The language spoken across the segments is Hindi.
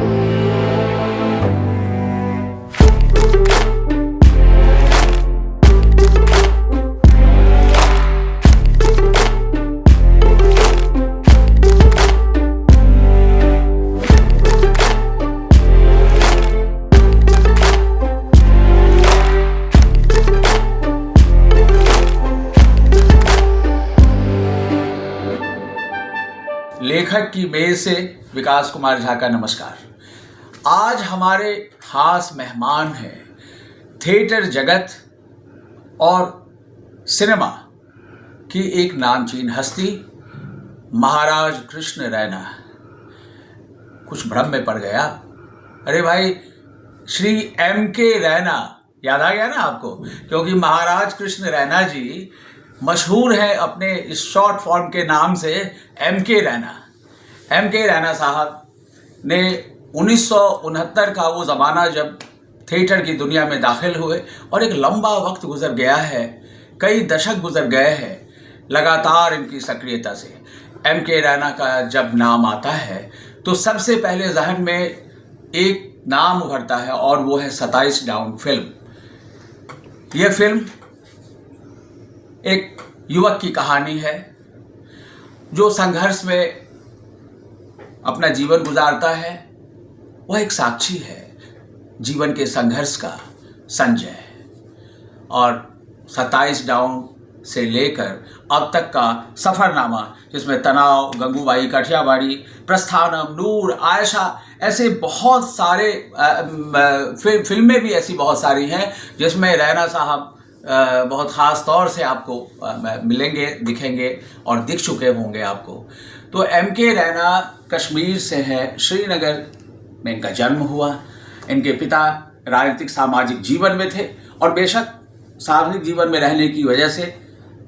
लेखक की मेज से विकास कुमार झा का नमस्कार। आज हमारे खास मेहमान हैं थिएटर जगत और सिनेमा की एक नामचीन हस्ती महाराज कृष्ण रैना। कुछ भ्रम में पड़ गया। अरे भाई, श्री M.K. रैना याद आ गया ना आपको, क्योंकि महाराज कृष्ण रैना जी मशहूर है अपने इस शॉर्ट फॉर्म के नाम से M.K. रैना। M.K. रैना साहब ने 1969 का वो ज़माना जब थिएटर की दुनिया में दाखिल हुए और एक लंबा वक्त गुजर गया है, कई दशक गुजर गए हैं लगातार इनकी सक्रियता से। M.K. रैना का जब नाम आता है तो सबसे पहले जहन में एक नाम उभरता है और वो है 27 डाउन फिल्म। यह फिल्म एक युवक की कहानी है जो संघर्ष में अपना जीवन गुजारता है। वह एक साक्षी है जीवन के संघर्ष का, संजय। और 27 डाउन से लेकर अब तक का सफ़रनामा, जिसमें तनाव, गंगूबाई काठियावाड़ी, प्रस्थानम, नूर, आयशा, ऐसे बहुत सारे फिल्में भी ऐसी बहुत सारी हैं जिसमें रैना साहब बहुत ख़ास तौर से आपको मिलेंगे, दिखेंगे और दिख चुके होंगे आपको। तो M.K. रैना कश्मीर से हैं, श्रीनगर में इनका जन्म हुआ। इनके पिता राजनीतिक सामाजिक जीवन में थे और बेशक सार्वजनिक जीवन में रहने की वजह से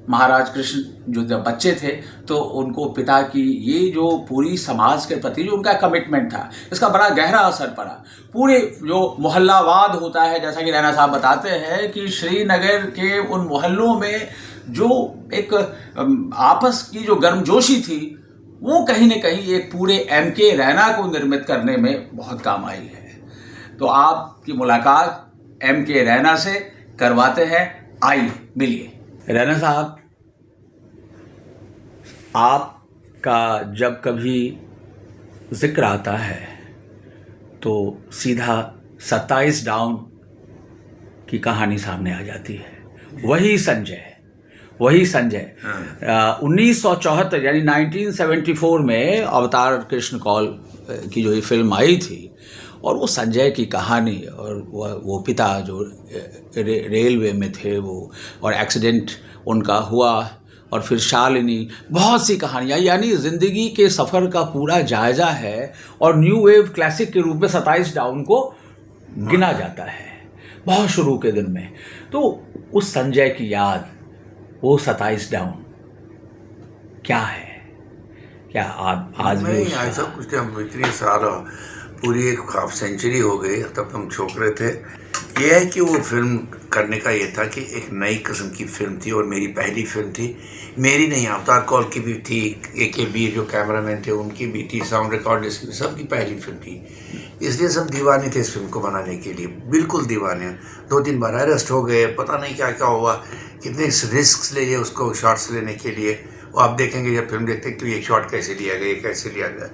महाराज कृष्ण जो जब बच्चे थे तो उनको पिता की ये जो पूरी समाज के प्रति जो उनका कमिटमेंट था, इसका बड़ा गहरा असर पड़ा। पूरे जो मोहल्लावाद होता है, जैसा कि रैना साहब बताते हैं कि श्रीनगर के उन मोहल्लों में जो एक आपस की जो गर्मजोशी थी, वो कहीं न कहीं एक पूरे M.K. रैना को निर्मित करने में बहुत काम आई है। तो आपकी मुलाकात M.K. रैना से करवाते हैं। आइए मिलिए। रैना साहब, आपका जब कभी जिक्र आता है तो सीधा 27 डाउन की कहानी सामने आ जाती है। वही संजय 1974 यानी 1974 में अवतार कृष्ण कौल की जो ये फिल्म आई थी और वो संजय की कहानी और वो पिता जो रेलवे में थे वो, और एक्सीडेंट उनका हुआ, और फिर शालिनी, बहुत सी कहानियाँ, यानी ज़िंदगी के सफ़र का पूरा जायज़ा है। और न्यू वेव क्लासिक के रूप में 27 डाउन को गिना जाता है बहुत शुरू के दिन में। तो उस संजय की याद, वो 27 डाउन क्या है? क्या आज भी ऐसा कुछ हम इतनी साल, पूरी एक हाफ सेंचुरी हो गई, तब हम छोकरे थे। ये है कि वो फिल्म करने का ये था कि एक नई किस्म की फिल्म थी और मेरी पहली फिल्म थी। मेरी नहीं, अवतार कौल की भी थी, AKB जो कैमरामैन थे उनकी भी थी, साउंड रिकॉर्डिस्ट की, सबकी पहली फिल्म थी। इसलिए सब दीवाने थे इस फिल्म को बनाने के लिए, बिल्कुल दीवाने। 2-3 बार अरेस्ट हो गए, पता नहीं क्या क्या हुआ, कितने रिस्क लिए उसको शॉट्स लेने के लिए। वो आप देखेंगे जब फिल्म देखते हैं कि ये शॉट कैसे लिया गया, कैसे लिया गया।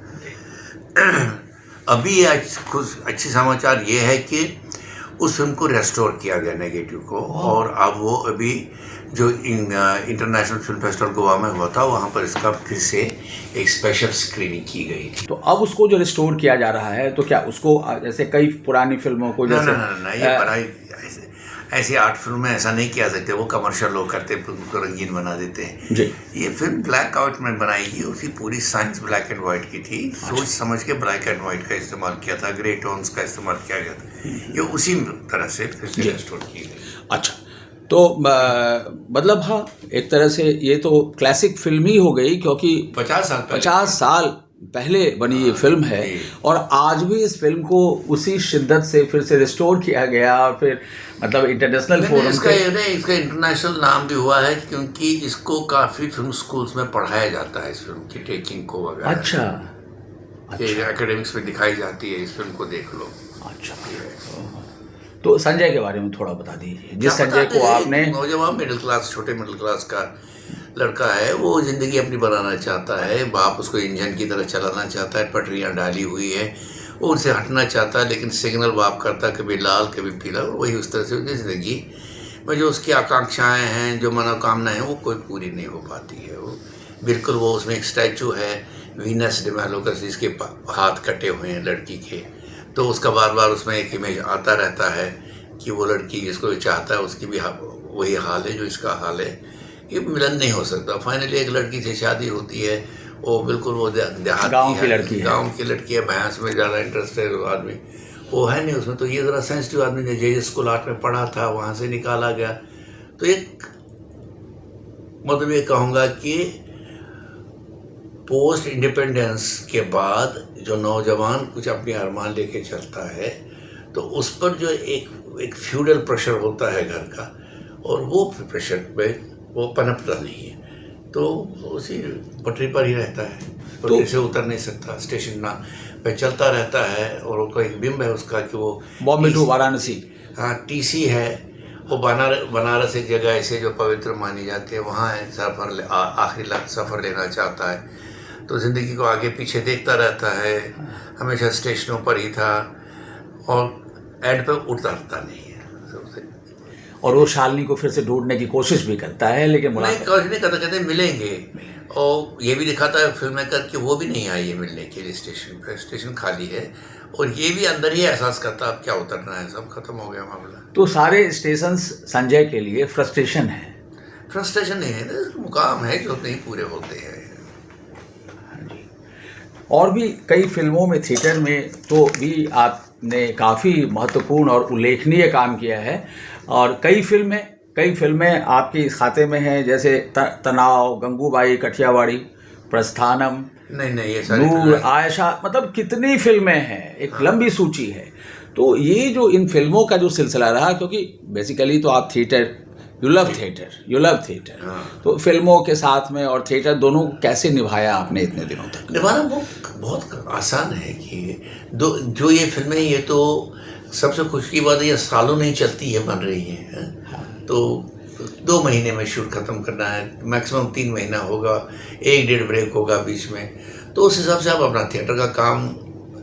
अभी आज कुछ अच्छी समाचार ये है कि उस फिल्म को रेस्टोर किया गया, नेगेटिव को, और अब वो अभी जो इंटरनेशनल फिल्म फेस्टिवल गोवा में हुआ था वहाँ पर इसका फिर से एक स्पेशल स्क्रीनिंग की गई। तो अब उसको जो रिस्टोर किया जा रहा है, तो क्या उसको जैसे कई पुरानी फिल्मों को जैसे ना ये बनाई ऐसी आर्ट फिल्म में ऐसा नहीं किया सकते, वो कमर्शियल लोग करते हैं, उनको रंगीन बना देते हैं जी। ये फिल्म ब्लैक आउट में बनाई गई, उसकी पूरी साइंस ब्लैक एंड वाइट की थी। सोच समझ के ब्लैक एंड वाइट का इस्तेमाल किया था, ग्रे टोन्स का इस्तेमाल किया गया था। ये उसी तरह से फिर से रिस्टोर की गई। अच्छा, तो मतलब हाँ, एक तरह से ये तो क्लासिक फिल्म ही हो गई, क्योंकि 50 साल पहले बनी ये फिल्म है और आज भी इस फिल्म को उसी शिद्दत से फिर से रिस्टोर किया गया। और फिर मतलब इंटरनेशनल फोरम इसका इंटरनेशनल नाम भी हुआ है क्योंकि इसको काफ़ी फिल्म स्कूल्स में पढ़ाया जाता है, इस फिल्म की टेकिंग को वगैरह। अच्छा, ये एकेडमिक्स में दिखाई जाती है, इस फिल्म को देख लो। अच्छा, तो संजय के बारे में थोड़ा बता दीजिए, जिस संजय को आपने। नौजवान मिडिल क्लास, छोटे मिडिल क्लास का लड़का है, वो ज़िंदगी अपनी बनाना चाहता है, बाप उसको इंजन की तरह चलाना चाहता है, पटरियाँ डाली हुई है, वो उनसे हटना चाहता है, लेकिन सिग्नल बाप करता है कभी लाल कभी पीला, वही उस तरह से उसकी ज़िंदगी में जो उसकी आकांक्षाएं हैं, जो मनोकामनाएं हैं, वो कोई पूरी नहीं हो पाती है। वो बिल्कुल, वो उसमें एक स्टैचू है वीनस डे मैलो का, जिसके हाथ कटे हुए हैं लड़की के, तो उसका बार बार उसमें एक इमेज आता रहता है कि वो लड़की जिसको चाहता है उसकी भी वही हाल है जो इसका हाल है, ये मिलन नहीं हो सकता। फाइनली एक लड़की से शादी होती है, वो बिल्कुल वो देहात गाँव की लड़की है, गाँव की लड़की है, भैंस में ज़्यादा इंटरेस्ट है वो आदमी, वो है नहीं उसमें। तो ये ज़रा सेंसिटिव आदमी ने जे स्कूल आर्ट में पढ़ा था, वहाँ से निकाला गया। तो एक मतलब ये कहूँगा कि पोस्ट इंडिपेंडेंस के बाद जो नौजवान कुछ अपनी अरमान लेके चलता है, तो उस पर जो एक फ्यूडल प्रेशर होता है घर का, और वो प्रेशर पे वो पनपता नहीं है, तो उसी पटरी पर ही रहता है, पटरी से उतर नहीं सकता, स्टेशन ना पे चलता रहता है। और उसका एक बिंब है उसका कि वो बॉम्बे टू वाराणसी, हाँ टीसी है, वो बनारस एक जगह ऐसे जो पवित्र मानी जाती है, वहाँ सफ़र आखिरी सफ़र लेना चाहता है, तो ज़िंदगी को आगे पीछे देखता रहता है, हमेशा स्टेशनों पर ही था, और एंड पे उतरता नहीं है। और वो शालिनी को फिर से ढूंढने की कोशिश भी करता है, लेकिन कोशिश नहीं करता, कहते मिलेंगे। और ये भी दिखाता है फिल्म मेकर कि वो भी नहीं आई है मिलने के लिए स्टेशन पर, स्टेशन खाली है, और ये भी अंदर ही एहसास करता अब क्या उतरना है, सब खत्म हो गया मामला। तो सारे स्टेशन संजय के लिए फ्रस्ट्रेशन है। फ्रस्ट्रेशन नहीं है, मुकाम है जो नहीं पूरे होते हैं। और भी कई फिल्मों में, थिएटर में तो भी आपने काफ़ी महत्वपूर्ण और उल्लेखनीय काम किया है, और कई फिल्में आपके इस खाते में हैं, जैसे तनाव, गंगूबाई, कठियावाड़ी, प्रस्थानम, नहीं ये सारी नूर, आयशा, मतलब कितनी फिल्में हैं, एक लंबी सूची है। तो ये जो इन फिल्मों का जो सिलसिला रहा, क्योंकि बेसिकली तो आप यू लव थिएटर, तो फिल्मों के साथ में और थिएटर दोनों को कैसे निभाया आपने इतने दिनों तक? निभाना बहुत आसान है कि जो ये फिल्में, ये तो सबसे खुशी की बात है, ये सालों नहीं चलती है, बन रही है। तो 2 महीने में शूट ख़त्म करना है, मैक्सिमम 3 महीना होगा, 1-1.5 ब्रेक होगा बीच में, तो उस हिसाब से आप अपना थिएटर का काम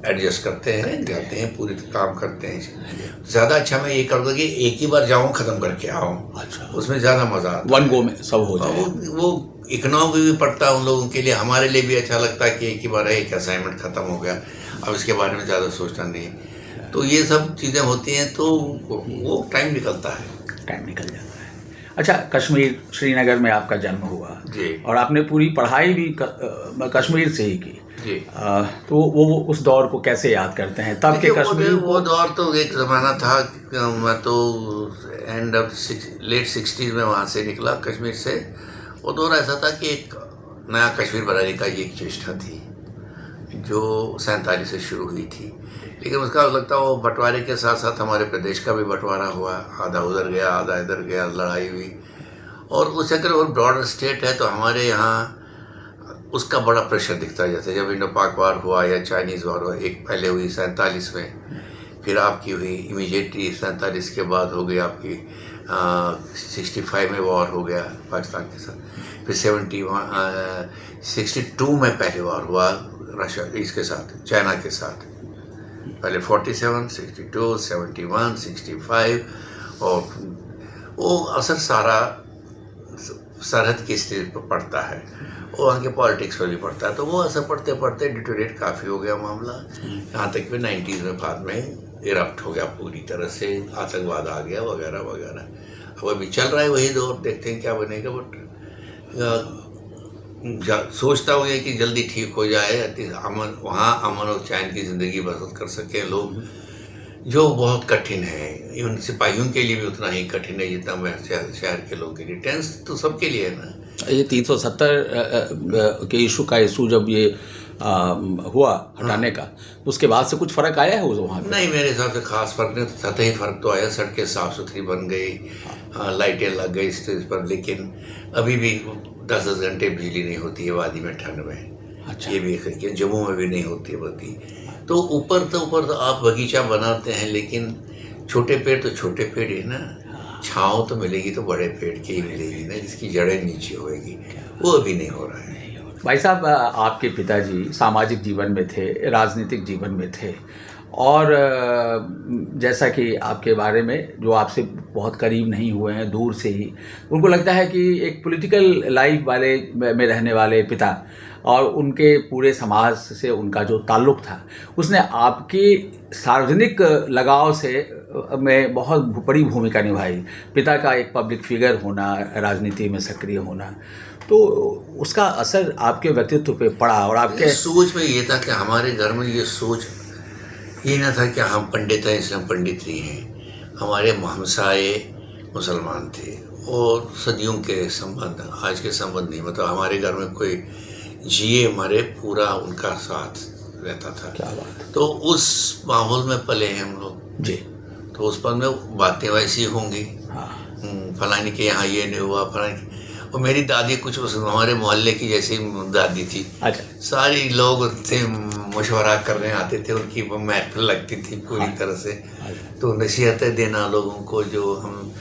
एडजस्ट करते हैं, जाते हैं, पूरे काम करते हैं। ज़्यादा अच्छा मैं ये करूँगा कि एक ही बार जाऊँ, ख़त्म करके आऊँ। अच्छा, उसमें ज़्यादा मज़ा आता है, वन गो में सब हो जाए। वो इकोनॉमी भी पड़ता है उन लोगों के लिए, हमारे लिए भी अच्छा लगता है कि एक ही बार है, एक असाइनमेंट ख़त्म हो गया, अब इसके बारे में ज़्यादा सोचना नहीं। तो ये सब चीज़ें होती हैं, तो वो टाइम निकलता है, टाइम निकल जाता है। अच्छा, कश्मीर, श्रीनगर में आपका जन्म हुआ जी, और आपने पूरी पढ़ाई भी कश्मीर से ही की जी। तो वो उस दौर को कैसे याद करते हैं तब के कश्मीर? वो दौर तो एक ज़माना था, मैं तो एंड ऑफ लेट 60s में वहाँ से निकला कश्मीर से। वो दौर ऐसा था कि एक नया कश्मीर बनाने का ये एक चेष्टा थी जो 47 से शुरू हुई थी, लेकिन उसका लगता है वो बंटवारे के साथ साथ हमारे प्रदेश का भी बंटवारा हुआ, आधा उधर गया, आधा इधर गया, लड़ाई हुई, और उस चक्कर और ब्रॉडर स्टेट है, तो हमारे यहाँ उसका बड़ा प्रेशर दिखता है। जैसे जब इंडो पाक वार हुआ या चाइनीज़ वार हुआ, एक पहले हुई 47 में, फिर आपकी हुई इमीडिएटली 47 के बाद हो गई आपकी 65 में वॉर हो गया पाकिस्तान के साथ, फिर 62 में पहले वॉर हुआ रशिया इसके साथ, चाइना के साथ, पहले 47, 62, 71, 65, और वो असर सारा सरहद की स्थिति पर पड़ता है, वो वहाँ के पॉलिटिक्स पर भी पड़ता है, तो वो असर पड़ते पड़ते डिटोरेट काफ़ी हो गया मामला, यहाँ तक कि 90s में बाद में इरप्ट हो गया पूरी तरह से, आतंकवाद आ गया वगैरह वगैरह। अब अभी चल रहा है वही दौर, देखते हैं क्या बनेगा, बट सोचता हूँ कि जल्दी ठीक हो जाए, अमन वहाँ अमन और चैन की ज़िंदगी बसर कर सकें लोग, जो बहुत कठिन है, इवन सिपाहियों के लिए भी उतना ही कठिन है जितना मैं शहर के लोगों के लिए। टेंस तो सबके लिए है ना। ये 370 के इशू जब ये हुआ हटाने का, तो उसके बाद से कुछ फ़र्क आया है वहाँ पे? नहीं, मेरे हिसाब से खास फ़र्क नहीं, सतही फ़र्क तो आया, सड़कें साफ़ सुथरी बन गई, लाइटें लग गई स्टेज पर, लेकिन अभी भी 10-10 घंटे बिजली नहीं होती है वादी में ठंड में। अच्छा। ये भी एक जम्मू में भी नहीं होती है बत्ती। तो ऊपर तो आप बगीचा बनाते हैं, लेकिन छोटे पेड़ तो छोटे पेड़ ही ना, छाँव तो मिलेगी तो बड़े पेड़ की ही मिलेगी ना, जिसकी जड़ें नीचे होएगी, वो अभी नहीं हो रहा है। भाई साहब, आपके पिताजी सामाजिक जीवन में थे, राजनीतिक जीवन में थे, और जैसा कि आपके बारे में जो आपसे बहुत करीब नहीं हुए हैं, दूर से ही, उनको लगता है कि एक पॉलिटिकल लाइफ वाले में रहने वाले पिता और उनके पूरे समाज से उनका जो ताल्लुक़ था, उसने आपकी सार्वजनिक लगाव से में बहुत बड़ी भूमिका निभाई। पिता का एक पब्लिक फिगर होना, राजनीति में सक्रिय होना, तो उसका असर आपके व्यक्तित्व पे पड़ा। और आपके सोच में ये था कि हमारे घर में ये सोच ये ना था कि हम पंडित हैं इसलिए हम पंडित नहीं हैं। हमारे हमसाए मुसलमान थे और सदियों के संबंध, आज के संबंध नहीं। मतलब हमारे घर में कोई जिए मरे पूरा उनका साथ रहता था। क्या बात है। तो उस माहौल में पले हैं हम लोग जी। तो उस पर में बातें वैसी होंगी। हाँ। फलानी के यहाँ ये नहीं हुआ, फलानी। और मेरी दादी कुछ उस हमारे मोहल्ले की जैसी दादी थी। अच्छा। सारी लोग थे मशवरा करने आते थे, उनकी महफिल लगती थी पूरी तरह से। तो नसीहतें देना लोगों को, जो हम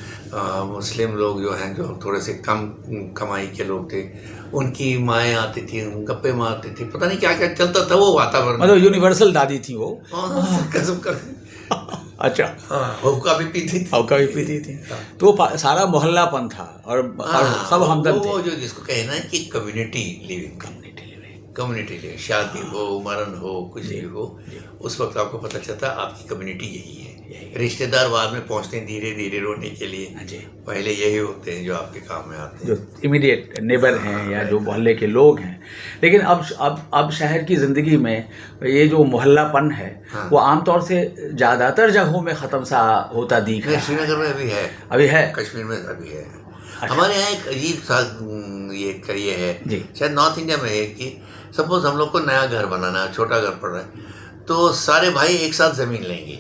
मुस्लिम लोग जो हैं, जो थोड़े से कम कमाई के लोग थे, उनकी माएँ आती थी, गप्पे मारती थी, पता नहीं क्या क्या चलता था वो वातावरण। मतलब यूनिवर्सल दादी थी वो। कसम कर। अच्छा। हाँ, हुक्का भी पीती थी। हुक्का भी पीती थी। तो सारा मोहल्लापन था और सब हमदम थे। वो जो जिसको कहना है कि कम्युनिटी लिविंग, कम्युनिटी लिविंग, शादी हो, मरण हो, कुछ भी हो, उस वक्त आपको पता चलता आपकी कम्युनिटी यही है। रिश्तेदार बाद में पहुंचते हैं धीरे धीरे रोने के लिए, पहले यही होते हैं जो आपके काम में आते हैं, जो इमीडिएट नेबर हैं या जो मोहल्ले के लोग हैं। लेकिन अब शहर की ज़िंदगी में ये जो मोहल्लापन है, हाँ। वो आमतौर से ज़्यादातर जगहों में ख़त्म सा होता दिख रहा है। श्रीनगर में अभी है, अभी है, कश्मीर में अभी है। हमारे यहाँ एक अजीब सा ये है, शायद नॉर्थ इंडिया में है, कि सपोज हम लोग को नया घर बनाना है, छोटा घर पड़ रहा है, तो सारे भाई एक साथ ज़मीन लेंगे।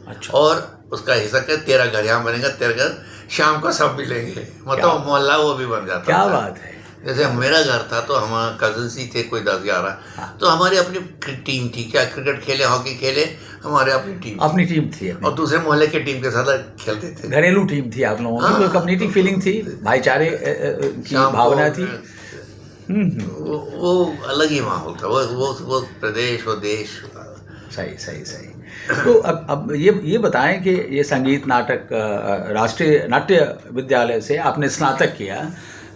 अच्छा। और उसका हिस्सा क्या, तेरा घर यहाँ बनेगा, तेरा घर शाम को सब मिलेंगे, मतलब मोहल्ला वो भी बन जाता। क्या बात है। जैसे मेरा घर था तो हम कजन्स ही थे, कोई 10-11। हाँ। तो हमारी अपनी टीम थी, क्या क्रिकेट खेले, हॉकी खेले, हमारे अपनी टीम थी। और दूसरे मोहल्ले की टीम के साथ खेलते थे। घरेलू टीम थी आप लोगों की, कम्युनिटी फीलिंग थी, भाईचारे की भावना थी। वो अलग ही माहौल था, वो प्रदेश, वो देश। सही। तो अब ये बताएं कि ये संगीत नाटक राष्ट्रीय नाट्य विद्यालय से आपने स्नातक किया,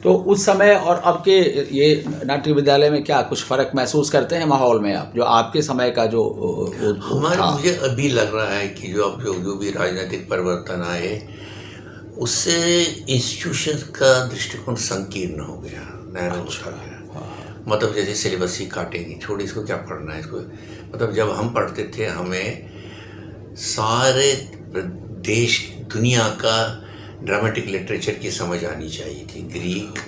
तो उस समय और अब के ये नाट्य विद्यालय में क्या कुछ फ़र्क महसूस करते हैं माहौल में आप, जो आपके समय का जो हमारे मुझे अभी लग रहा है कि जो अब जो भी राजनीतिक परिवर्तन आए, उससे इंस्टीट्यूशन का दृष्टिकोण संकीर्ण हो गया, नैरो होता गया। मतलब जैसे सिलेबस ही काटेंगे, छोड़ इसको क्या पढ़ना है इसको। मतलब जब हम पढ़ते थे, हमें सारे देश दुनिया का ड्रामेटिक लिटरेचर की समझ आनी चाहिए थी। ग्रीक,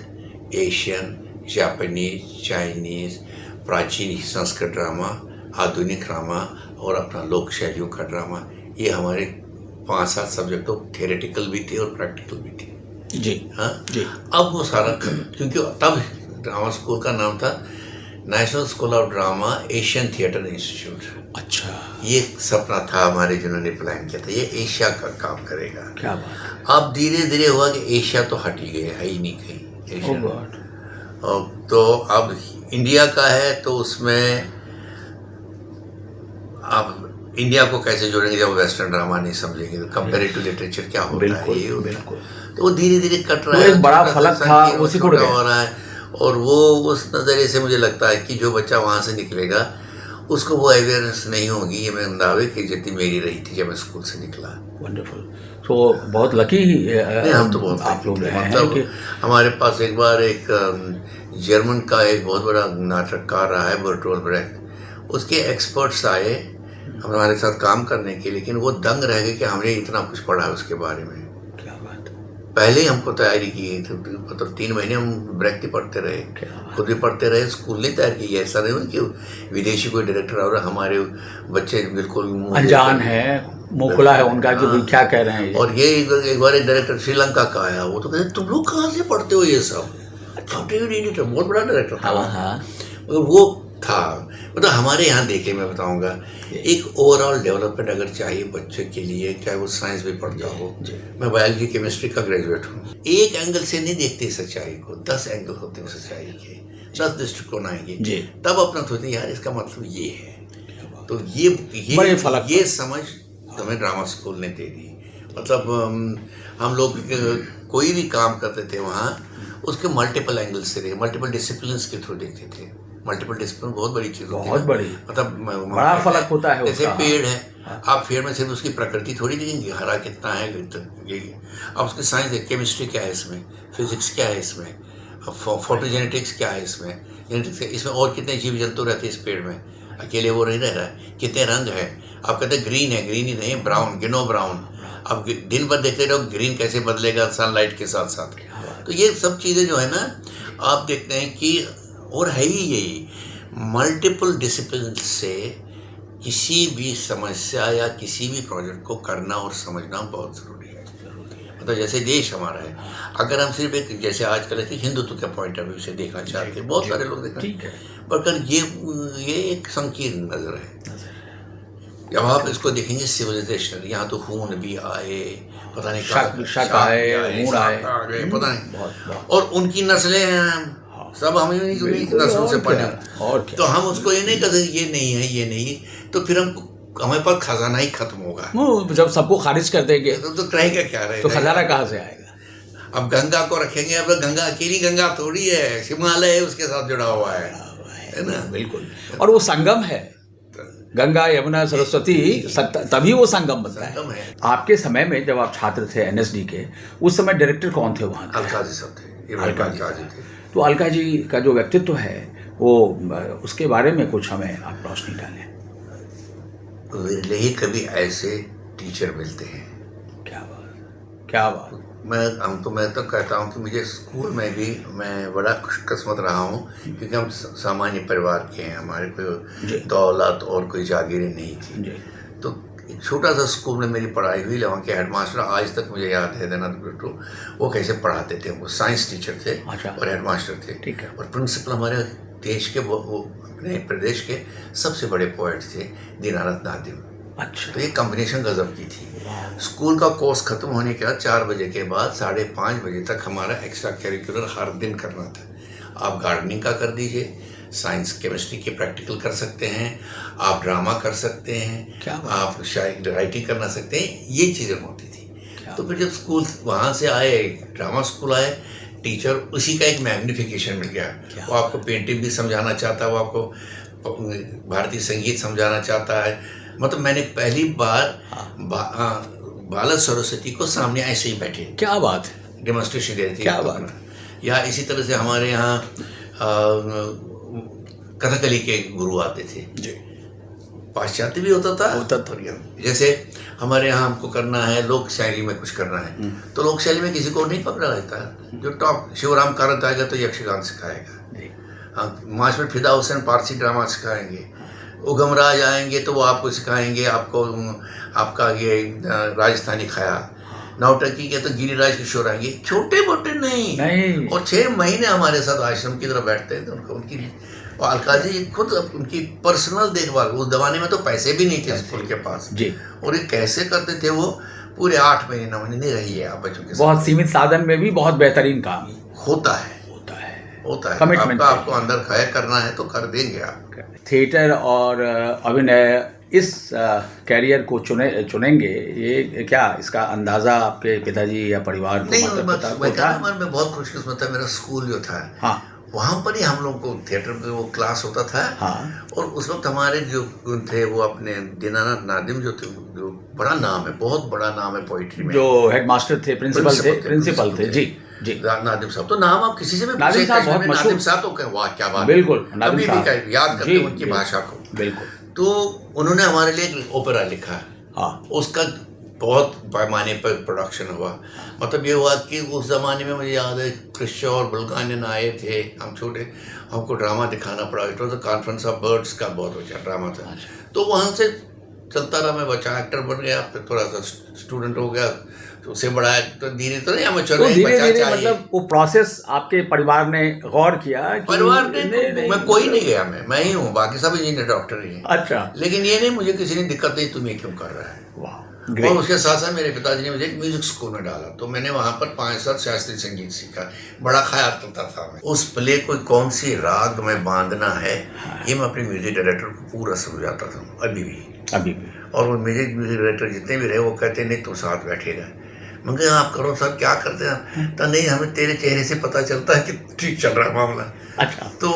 एशियन, जापानीज, चाइनीज़, प्राचीन संस्कृत ड्रामा, आधुनिक ड्रामा और अपना लोक शैलियों का ड्रामा, ये हमारे 5-7 सब्जेक्ट तो थियोरेटिकल भी थे और प्रैक्टिकल भी थे। जी। हाँ जी। अब वो सारा, क्योंकि तब ड्रामा स्कूल का नाम था national school of drama Asian theatre institute. अच्छा। ये सपना था हमारे, जिन्होंने प्लान किया था, ये एशिया का काम करेगा। क्या बात। अब धीरे धीरे हुआ कि एशिया तो हट ही गए, है ही नहीं कहीं एशिया। तो अब इंडिया का है, तो उसमें आप इंडिया को कैसे जोड़ेंगे जब वेस्टर्न ड्रामा नहीं समझेंगे, तो कंपैरेटिव लिटरेचर क्या होता है, ये होता है। तो वो धीरे धीरे कट रहा है, एक बड़ा फलक था वो सिकुड़ गया हो रहा है। और वो उस नज़रिए से मुझे लगता है कि जो बच्चा वहाँ से निकलेगा उसको वो अवेयरनेस नहीं होगी, ये मैं दावे की जितनी मेरी रही थी जब मैं स्कूल से निकला। वंडरफुल। तो बहुत लकी हम तो बहुत आप लोग हैं। मतलब हमारे पास एक बार एक जर्मन का एक बहुत बड़ा नाटककार रहा है, बर्टोल्ट ब्रेख्ट, उसके एक्सपर्ट्स आए हमारे साथ काम करने के, लेकिन वो दंग रह गए कि हमने इतना कुछ पढ़ा है उसके बारे में। क्या बात। पहले ही हमको तैयारी की, मतलब 3 महीने हम ब्रेख्ट ही पढ़ते रहे, खुद भी पढ़ते रहे, स्कूल नहीं तैयार की। ऐसा नहीं हुआ कि विदेशी कोई डायरेक्टर और हमारे बच्चे बिल्कुल अनजान है, मुँह खुला है उनका कि भाई क्या कह रहे हैं। और ये एक बार एक डायरेक्टर श्रीलंका का आया, वो तो कहते तुम लोग कहाँ से पढ़ते हो ये सब, बहुत बड़ा डायरेक्टर था। हाँ। मगर वो था। मतलब हमारे यहाँ देखे, मैं बताऊंगा, एक ओवरऑल डेवलपमेंट अगर चाहिए बच्चे के लिए, चाहे वो साइंस भी पढ़ता हो, मैं बायोलॉजी केमिस्ट्री का ग्रेजुएट हूँ, एक एंगल से नहीं देखते सच्चाई को, 10 एंगल होते हैं सच्चाई के, 10 दृष्टिकोण आएंगे, तब अपना सोचते हैं यार इसका मतलब ये है। तो ये समझ हमें ड्रामा स्कूल ने दे दी। मतलब हम लोग कोई भी काम करते थे वहाँ, उसके मल्टीपल एंगल्स से देखे, मल्टीपल डिसिप्लिन के थ्रू देखते थे। मल्टीपल डिसिप्लिन बहुत बड़ी चीज़ होती है, बहुत बड़ी, मतलब बड़ा फर्क होता है। जैसे पेड़ है, आप पेड़ में सिर्फ उसकी प्रकृति थोड़ी देखेंगे, हरा कितना है, अब उसकी साइंस है, केमिस्ट्री क्या है इसमें, फिजिक्स क्या है इसमें, फोटोजेनेटिक्स क्या है इसमें, जेनेटिक्स इसमें, और कितने जीव जंतु रहते हैं इस पेड़ में, अकेले वो नहीं रह रहा है, कितने रंग है। आप कहते हैं ग्रीन है, ग्रीन ही नहीं, ब्राउन, गिनो ब्राउन। अब दिन भर देखते रहो ग्रीन कैसे बदलेगा सनलाइट के साथ साथ। तो ये सब चीज़ें जो है ना, आप देखते हैं कि, और है ही यही, मल्टीपल डिसिप्लिन से किसी भी समस्या या किसी भी प्रोजेक्ट को करना और समझना बहुत ज़रूरी है। मतलब जैसे देश हमारा है, अगर हम सिर्फ एक, जैसे आजकल हिंदुत्व के पॉइंट ऑफ व्यू से देखना चाहते हैं, बहुत सारे लोग देखते हैं, पर ये एक संकीर्ण नज़र है। जब आप इसको देखेंगे सिविलाइजेशन, यहाँ तो खून भी आए, पता नहीं शक आए, पता नहीं, और उनकी नस्लें हैं सब हम उन्हीं नस्लों से पढ़े, तो हम उसको ये नहीं कहते ये नहीं है, ये नहीं, तो फिर हमारे पास खजाना ही खत्म होगा। जब सबको खारिज कर देंगे तो रहेगा क्या, रहेगा तो खजाना कहाँ से आएगा? अब गंगा को रखेंगे, अब गंगा अकेली गंगा थोड़ी है, हिमालय उसके साथ जुड़ा हुआ है ना। बिल्कुल, और वो संगम है, गंगा यमुना सरस्वती, तभी वो संगम बनता है। आपके समय में जब आप छात्र थे एनएसडी के, उस समय डायरेक्टर कौन थे वहाँ? अलका जी सब थे, अलका जी थे। तो अलका जी का जो व्यक्तित्व है, वो उसके बारे में कुछ हमें आप रोशनी डालें। मेरे ही कभी ऐसे टीचर मिलते हैं, क्या बात, क्या बात। मैं तो कहता हूँ कि मुझे स्कूल में भी मैं बड़ा खुशकिस्मत रहा हूँ, क्योंकि हम सामान्य परिवार के हैं, हमारे कोई दौलत और कोई जागीरें नहीं थी। तो एक छोटा सा स्कूल में मेरी पढ़ाई हुई, वहाँ के हेडमास्टर आज तक मुझे याद है, देना बिट्टू, वो कैसे पढ़ाते थे। वो साइंस टीचर थे और हेडमास्टर थे, और प्रिंसिपल हमारे देश के, वो अपने प्रदेश के सबसे बड़े पोएट थे, दीनानाथ नादिम। अच्छा, तो ये कॉम्बिनेशन गजब की थी। स्कूल का कोर्स खत्म होने के बाद 4 बजे के बाद 5:30 बजे तक हमारा एक्स्ट्रा करिकुलर हर दिन करना था। आप गार्डनिंग का कर दीजिए, साइंस केमिस्ट्री के प्रैक्टिकल कर सकते हैं, आप ड्रामा कर सकते हैं, आप शायद राइटिंग करना सकते हैं, ये चीज़ें होती थी। तो फिर जब स्कूल वहाँ से आए, ड्रामा स्कूल आए, टीचर उसी का एक मैग्निफिकेशन मिल गया। वो आपको पेंटिंग भी समझाना चाहता है, वो आपको भारतीय संगीत समझाना चाहता है। मतलब मैंने पहली बार बाला सरस्वती को सामने ऐसे ही बैठे, क्या बात, डेमोन्स्ट्रेशन दे रही थी, क्या बात। या इसी तरह से हमारे यहाँ कथकली के गुरु आते थे जी, पाश्चात्य भी होता था। जैसे हमारे यहाँ हमको करना है लोक शैली में कुछ करना है, तो लोक शैली में किसी को नहीं पकड़ा रहता है। जो टॉप शिवराम कारंत आएगा तो यक्षगान सिखाएगा, हाँ, मार्च में फिदा हुसैन पारसी ड्रामा सिखाएंगे, उगम राज आएंगे तो वो आपको सिखाएंगे, आपका ये राजस्थानी ख्याल, नौटंकी के तो गिरिराज किशोर आएंगे, छोटे मोटे नहीं। और 6 महीने हमारे साथ आश्रम की तरह बैठते थे। उनकी और अलका जी खुद उनकी पर्सनल देखभाल, उस जमाने में तो पैसे भी नहीं थे स्कूल के पास जी, और ये कैसे करते थे वो, पूरे 8 महीने 9 महीने नहीं रही है आप बच्चों के साथ। बहुत सीमित साधन में भी बहुत बेहतरीन काम होता है। कमिटमेंट आपको अंदर खया करना है तो कर देंगे आप। थिएटर और अभिनय इस कैरियर को चुनेंगे, ये क्या इसका अंदाजा आपके पिताजी या परिवार को? नहीं, मैं बहुत खुशकिस्मत था, मेरा स्कूल जो था, हाँ, वहाँ पर ही हम लोग को थिएटर में वो क्लास होता था। हाँ। और उस वक्त हमारे जो थे वो अपने दीनानाथ नादिम जो थे, जो बड़ा नाम है, बहुत बड़ा नाम है पोइट्री में, जो हेडमास्टर थे, प्रिंसिपल थे जी जी, नादिम साहब। तो नाम आप किसी से भी नादिम साहब बहुत मशहूर, नादिम साहब तो वाह क्या बात, बिल्कुल, अभी भी याद करते हैं उनकी भाषा को, बिल्कुल। तो उन्होंने हमारे लिए एक ओपेरा लिखा, हाँ, उसका बहुत पैमाने पर प्रोडक्शन हुआ। मतलब ये हुआ कि उस ज़माने में मुझे याद है क्रिश्चो और बुल्गानियन आए थे, हम छोटे, हमको ड्रामा दिखाना पड़ा। It was the conference of birds का बहुत अच्छा ड्रामा था। तो वहाँ से चलता रहा, मैं बच्चा एक्टर बन गया, फिर थोड़ा सा स्टूडेंट हो गया, तो उससे बड़ा तो धीरे तो नहीं हमें तो धीरे धीरे मतलब वो प्रोसेस आपके परिवार ने गौर किया कि परिवार ने नहीं, मैं कोई नहीं गया, मैं ही हूँ, बाकी सब इंजीनियर डॉक्टर ही हैं। अच्छा, लेकिन ये नहीं, मुझे किसी ने दिक्कत नहीं तुम ये क्यों कर रहा है। वाह, और ग्रेट। उसके साथ साथ मेरे पिताजी ने मुझे एक म्यूजिक स्कूल में डाला, तो मैंने वहाँ पर 5 साल शास्त्रीय संगीत सीखा। बड़ा ख्याल करता था मैं उस प्ले को कौन सी राग में बांधना है, ये मैं अपने म्यूजिक डायरेक्टर को पूरा समझाता था अभी भी। और वो म्यूजिक डायरेक्टर जितने भी रहे वो कहते नहीं तुम साथ बैठेगा। मैं कहा आप करो सर, क्या करते हैं? तो नहीं, हमें तेरे चेहरे से पता चलता है कि ठीक चल रहा है मामला। अच्छा, तो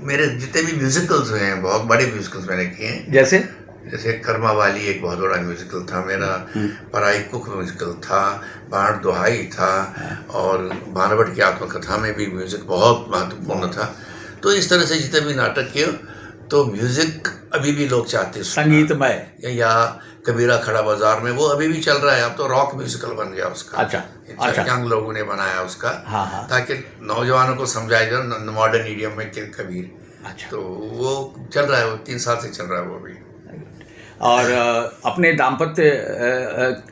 मेरे जितने भी म्यूजिकल्स हुए हैं, बहुत बड़े म्यूजिकल्स मैंने किए हैं। जैसे कर्मा वाली एक बहुत बड़ा म्यूजिकल था मेरा, पराई कुक म्यूजिकल था, बाढ़ दुहाई था, और भानवट की आत्मकथा में भी म्यूजिक बहुत महत्वपूर्ण था। तो इस तरह से जितने भी नाटक किए, तो म्यूजिक अभी भी लोग चाहते हैं संगीतमय। या कबीरा खड़ा बाजार में वो अभी भी चल रहा है, अब तो रॉक म्यूजिकल बन गया उसका। अच्छा। यंग लोगों ने बनाया उसका, हाँ। ताकि नौजवानों को समझाया जाए मॉडर्न इडियम में कबीर। अच्छा, तो वो चल रहा है, वो 3 साल से चल रहा है वो भी। और अपने दाम्पत्य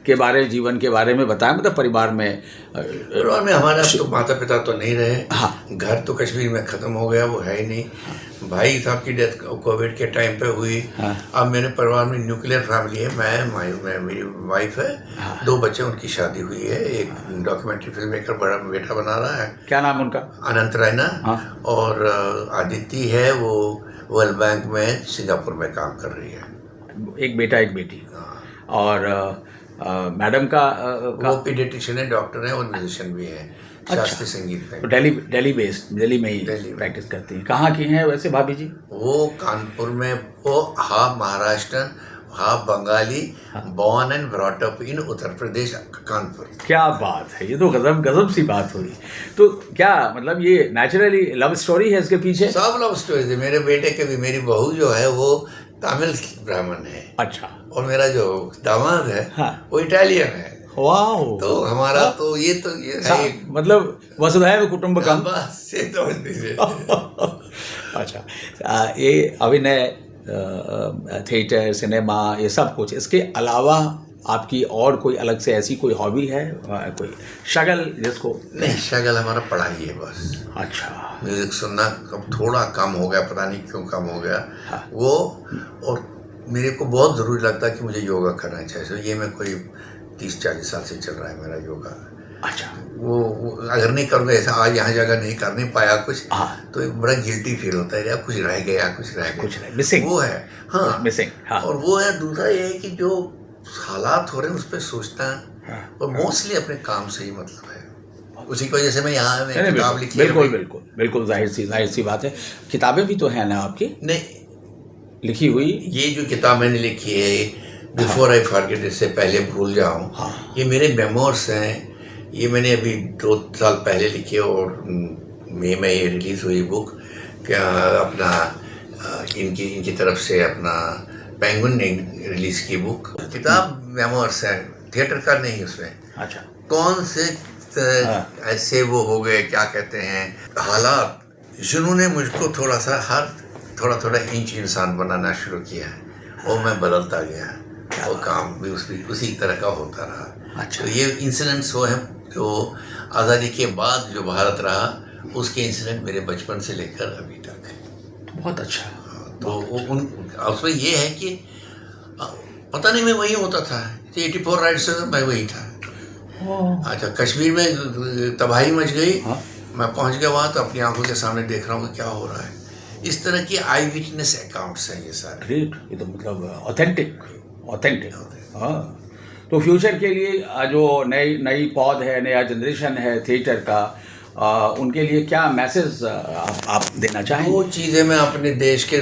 के जीवन के बारे में बताएं, मतलब परिवार में हमारे अब तो माता पिता तो नहीं रहे। हाँ। घर तो कश्मीर में ख़त्म हो गया, वो है ही नहीं। भाई साहब की डेथ कोविड के टाइम पे हुई। अब मेरे परिवार में न्यूक्लियर फैमिली है, मैं मेरी वाइफ है, 2 बच्चे, उनकी शादी हुई है। एक डॉक्यूमेंट्री फिल्म मेकर बड़ा बेटा बना रहा है, क्या नाम उनका? अनंत रैना। और आदित्य है, वो वर्ल्ड बैंक में सिंगापुर में काम कर रही है। एक बेटा एक बेटी। और मैडम का वो पीडियाट्रिशियन है, डॉक्टर है और म्यूजिशियन भी है। शास्त्रीय संगीत में। तो दिल्ली में ही प्रैक्टिस करती हैं। कहाँ की हैं वैसे भाभी जी? वो कानपुर में, वो half Maharashtra half Bengali, born and brought up in Uttar Pradesh, Kanpur. क्या बात है, ये तो गजब सी बात हुई। तो क्या मतलब ये नेचुरली लव स्टोरी है इसके पीछे? सब लव स्टोरी है। मेरे बेटे के भी, मेरी बहू जो है वो तमिल ब्राह्मण है। अच्छा। और मेरा जो दामाद है, हाँ, वो इटालियन है। वाह। तो हमारा तो ये है, मतलब वसुधैव कुटुंबकम। बस ये तो अच्छा, ये अभिनय, थिएटर, सिनेमा, ये सब कुछ, इसके अलावा आपकी और कोई अलग से ऐसी कोई हॉबी है, कोई शगल जिसको? नहीं, शगल हमारा पढ़ाई है बस। अच्छा। म्यूजिक सुनना अब थोड़ा कम हो गया, पता नहीं क्यों कम हो गया। हाँ। वो, और मेरे को बहुत ज़रूरी लगता है कि मुझे योगा करना चाहिए। तो ये मैं कोई 30-40 साल से चल रहा है मेरा योगा। अच्छा। वो अगर नहीं करूँगा, ऐसा आज यहाँ जगह नहीं कर नहीं पाया कुछ, तो बड़ा गिल्टी फील होता है, कुछ रह गया, मिसिंग। वो है, हाँ, मिसिंग। हाँ। और वो है। दूसरा ये है कि जो हालात हो रहे हैं उस पर सोचना, और मोस्टली अपने काम से ही मतलब है। उसी की वजह से मैं यहाँ किताब लिखी है। बिल्कुल जाहिर सी बात है। किताबें भी तो हैं ना आपकी? नहीं, लिखी हुई। ये जो किताब मैंने लिखी है, बिफोर आई फॉरगेट, इससे पहले भूल जाऊँ, ये मेरे मेमोर्स हैं। ये मैंने अभी 2 साल पहले लिखी है, और मई में ये रिलीज़ हुई बुक। क्या अपना इनकी तरफ से अपना पेंगुइन ने रिलीज़ की बुक। किताब मेमोर्स है, थिएटर का नहीं उसमें। अच्छा। कौन से ऐसे वो हो गए, क्या कहते हैं, हालात जिन्होंने मुझको थोड़ा इंच इंसान बनाना शुरू किया, और मैं बदलता गया, वो काम भी उसी तरह का होता रहा। अच्छा। तो ये इंसिडेंट्स वो हैं जो आज़ादी के बाद जो भारत रहा, उसके इंसिडेंट मेरे बचपन से लेकर अभी तक। बहुत अच्छा। तो उसमें ये है कि पता नहीं मैं वही होता था, 84 राइट से मैं वही था। अच्छा, कश्मीर में तबाही मच गई। मैं पहुंच गया वहाँ, तो अपनी आंखों के सामने देख रहा हूँ कि क्या हो रहा है। इस तरह की आई विटनेस अकाउंट्स हैं ये सारे। ग्रेट, ये तो मतलब ऑथेंटिक। हाँ। तो फ्यूचर के लिए जो नई पौध है, नया जनरेशन है थिएटर का, उनके लिए क्या मैसेज आप देना चाहेंगे? वो चीज़ें मैं अपने देश के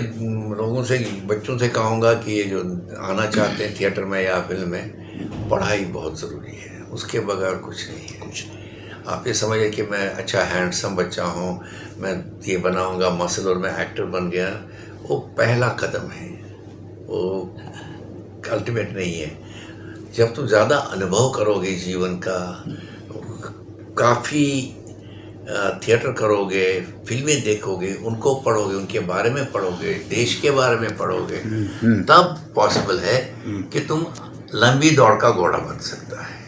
लोगों से, बच्चों से कहूँगा कि ये जो आना चाहते हैं थिएटर में या फिल्म में, पढ़ाई बहुत ज़रूरी है, उसके बगैर कुछ नहीं है। आप ये समझिए कि मैं अच्छा हैंडसम बच्चा हूँ, मैं ये बनाऊँगा मसल और मैं एक्टर बन गया, वो पहला कदम है, वो अल्टीमेट नहीं है। जब तुम ज़्यादा अनुभव करोगे जीवन का, काफ़ी थिएटर करोगे, फिल्में देखोगे, उनको पढ़ोगे, उनके बारे में पढ़ोगे, देश के बारे में पढ़ोगे, तब पॉसिबल है कि तुम लंबी दौड़ का घोड़ा बन सकता है।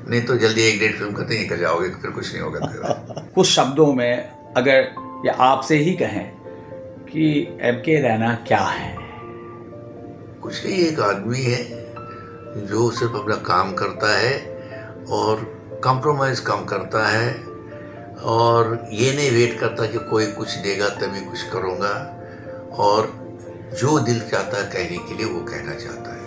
नहीं तो जल्दी एक डेढ़ फिल्म करते निकल जाओगे, फिर कुछ नहीं होगा तेरा। कुछ शब्दों में अगर ये आपसे ही कहें कि एम.के. रैना क्या है? कुछ नहीं, एक आदमी है जो सिर्फ अपना काम करता है और कॉम्प्रोमाइज़ कम करता है और ये नहीं वेट करता कि कोई कुछ देगा तभी कुछ करूँगा, और जो दिल चाहता है कहने के लिए वो कहना चाहता है।